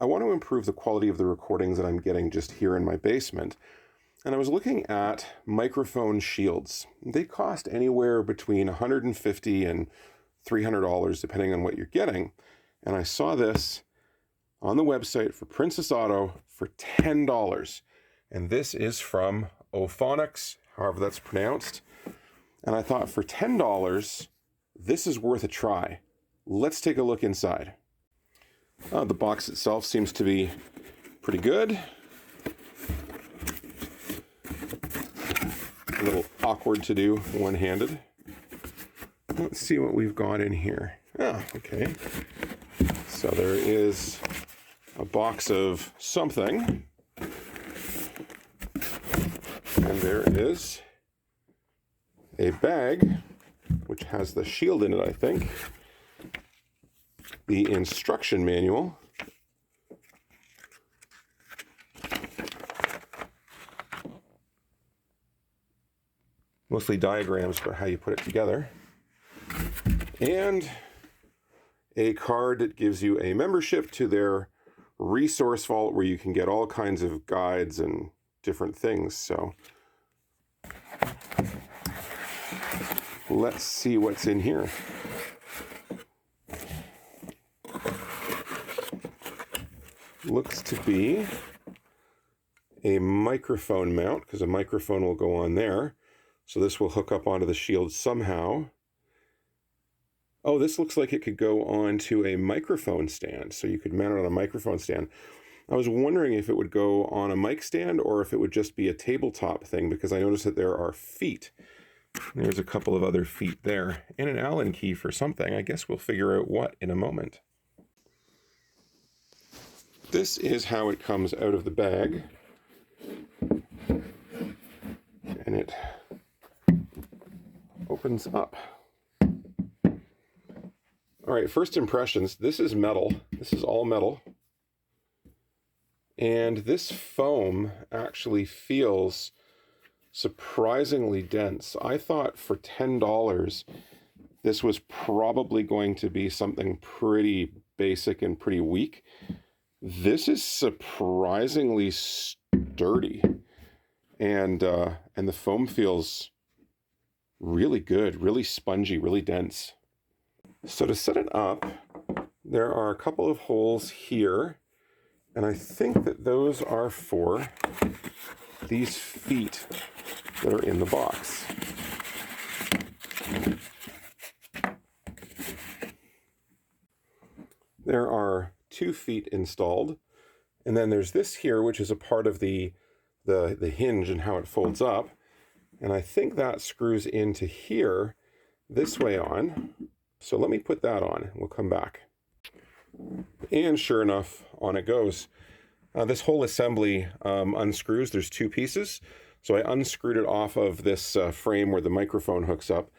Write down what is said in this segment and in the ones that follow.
I want to improve the quality of the recordings that I'm getting just here in my basement. And I was looking at microphone shields. They cost anywhere between $150 and $300 depending on what you're getting. And I saw this on the website for Princess Auto for $10. And this is from Auphonix, however that's pronounced. And I thought for $10, this is worth a try. Let's take a look inside. The box itself seems to be pretty good. A little awkward to do one-handed. Let's see what we've got in here. Okay. So there is a box of something. And there is a bag, which has the shield in it, I think. The instruction manual. Mostly diagrams about how you put it together. And a card that gives you a membership to their resource vault where you can get all kinds of guides and different things. So let's see what's in here. Looks to be a microphone mount, because a microphone will go on there. So this will hook up onto the shield somehow. Oh, this looks like it could go onto a microphone stand. So you could mount it on a microphone stand. I was wondering if it would go on a mic stand or if it would just be a tabletop thing, because I noticed that there are feet. There's a couple of other feet there and an Allen key for something. I guess we'll figure out what in a moment. This is how it comes out of the bag. And it opens up. All right, first impressions. This is metal. This is all metal. And this foam actually feels surprisingly dense. I thought for $10, this was probably going to be something pretty basic and pretty weak. This is surprisingly sturdy, and the foam feels really good, really spongy, really dense. So to set it up, there are a couple of holes here, and I think that those are for these feet that are in the box. There are 2 feet installed, and then there's this here, which is a part of the hinge and how it folds up, and I think that screws into here this way on. So let me put that on. We'll come back. And sure enough, on it goes. This whole assembly unscrews. There's 2 pieces. So I unscrewed it off of this frame where the microphone hooks up,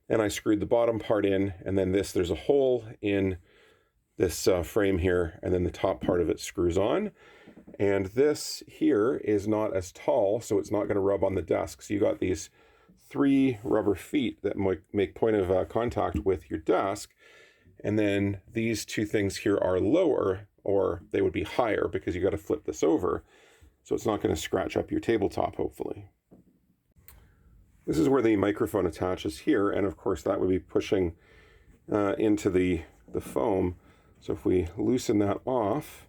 and I screwed the bottom part in, and then there's a hole in this frame here, and then the top part of it screws on. And this here is not as tall, so it's not going to rub on the desk. So you got these 3 rubber feet that make point of contact with your desk. And then these 2 things here are lower, or they would be higher because you got to flip this over. So it's not going to scratch up your tabletop, hopefully. This is where the microphone attaches here. And of course that would be pushing into the foam. So if we loosen that off,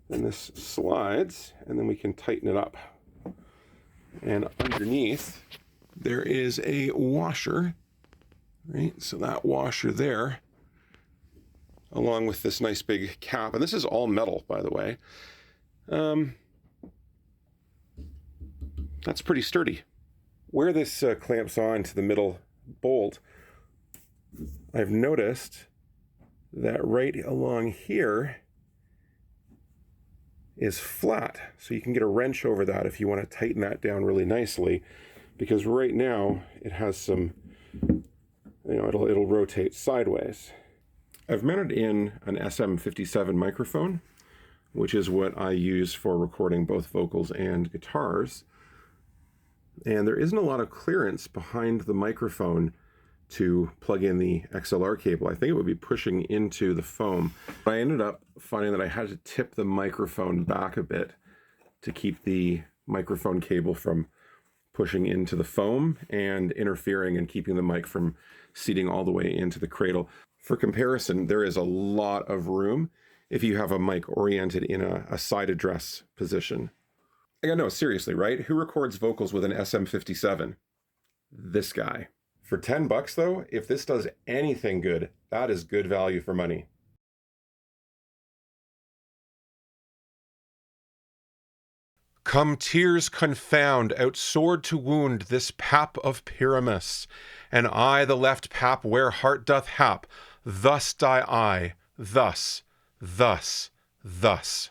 then this slides, and then we can tighten it up. And underneath, there is a washer, right? So that washer there, along with this nice big cap, and this is all metal, by the way. That's pretty sturdy. Where this clamps on to the middle bolt, I've noticed that right along here is flat. So you can get a wrench over that if you want to tighten that down really nicely, because right now it has some, it'll rotate sideways. I've mounted in an SM57 microphone, which is what I use for recording both vocals and guitars. And there isn't a lot of clearance behind the microphone to plug in the XLR cable. I think it would be pushing into the foam. But I ended up finding that I had to tip the microphone back a bit to keep the microphone cable from pushing into the foam and interfering and keeping the mic from seating all the way into the cradle. For comparison, there is a lot of room if you have a mic oriented in a side address position. Like, no, seriously, right? Who records vocals with an SM57? This guy. For $10 though, if this does anything good, that is good value for money. Come tears confound, outsword to wound this pap of Pyramus, and I the left pap where heart doth hap, thus die I, thus, thus, thus.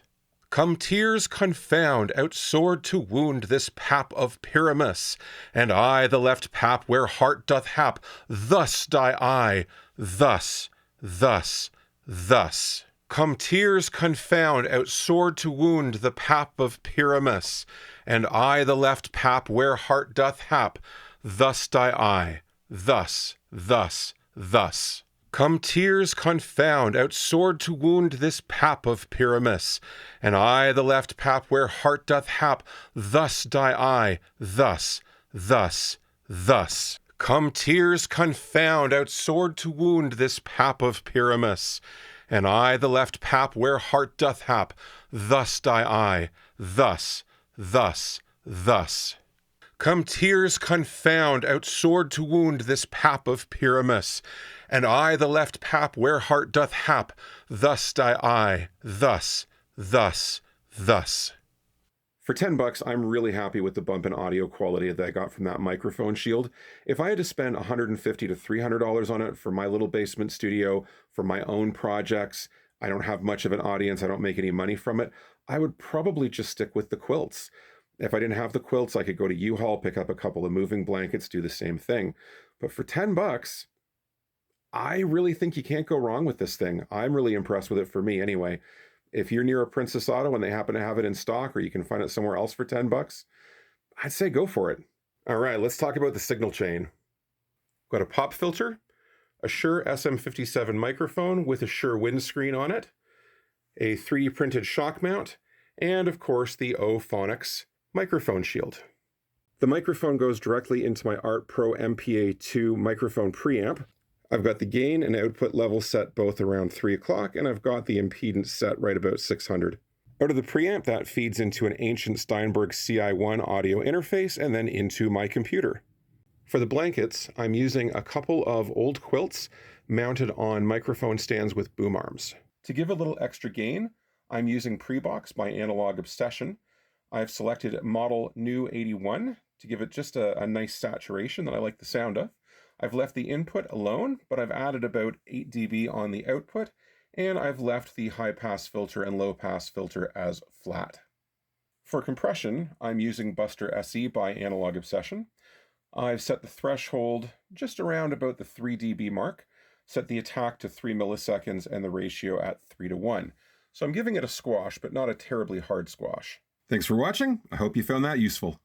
Come tears confound, outsword to wound this pap of Pyramus, and I the left pap where heart doth hap, thus die I, thus, thus, thus. Come tears confound, outsword to wound the pap of Pyramus, and I the left pap where heart doth hap, thus die I, thus, thus, thus. Come tears confound, outsword to wound this pap of Pyramus, and I the left pap where heart doth hap, thus die I, thus, thus, thus. Come tears confound, outsword to wound this pap of Pyramus, and I the left pap where heart doth hap, thus die I, thus, thus, thus. Come tears confound, outsword to wound this pap of Pyramus, and I the left pap where heart doth hap, thus die I, thus, thus, thus. For $10, I'm really happy with the bump in audio quality that I got from that microphone shield. If I had to spend $150 to $300 on it for my little basement studio, for my own projects, I don't have much of an audience, I don't make any money from it, I would probably just stick with the quilts. If I didn't have the quilts, I could go to U-Haul, pick up a couple of moving blankets, do the same thing. But for $10, I really think you can't go wrong with this thing. I'm really impressed with it, for me anyway. If you're near a Princess Auto and they happen to have it in stock, or you can find it somewhere else for $10, I'd say go for it. All right, let's talk about the signal chain. Got a pop filter, a Shure SM57 microphone with a Shure windscreen on it, a 3D printed shock mount, and of course the Auphonix microphone shield. The microphone goes directly into my Art Pro MPA2 microphone preamp. I've got the gain and output level set both around 3 o'clock, and I've got the impedance set right about 600. Out of the preamp, that feeds into an ancient Steinberg CI1 audio interface and then into my computer. For the blankets, I'm using a couple of old quilts mounted on microphone stands with boom arms. To give a little extra gain, I'm using Prebox by Analog Obsession. I've selected model new 81 to give it just a nice saturation that I like the sound of. I've left the input alone, but I've added about 8 dB on the output, and I've left the high pass filter and low pass filter as flat. For compression, I'm using Buster SE by Analog Obsession. I've set the threshold just around about the 3 dB mark, set the attack to 3 milliseconds, and the ratio at 3:1. So I'm giving it a squash, but not a terribly hard squash. Thanks for watching. I hope you found that useful.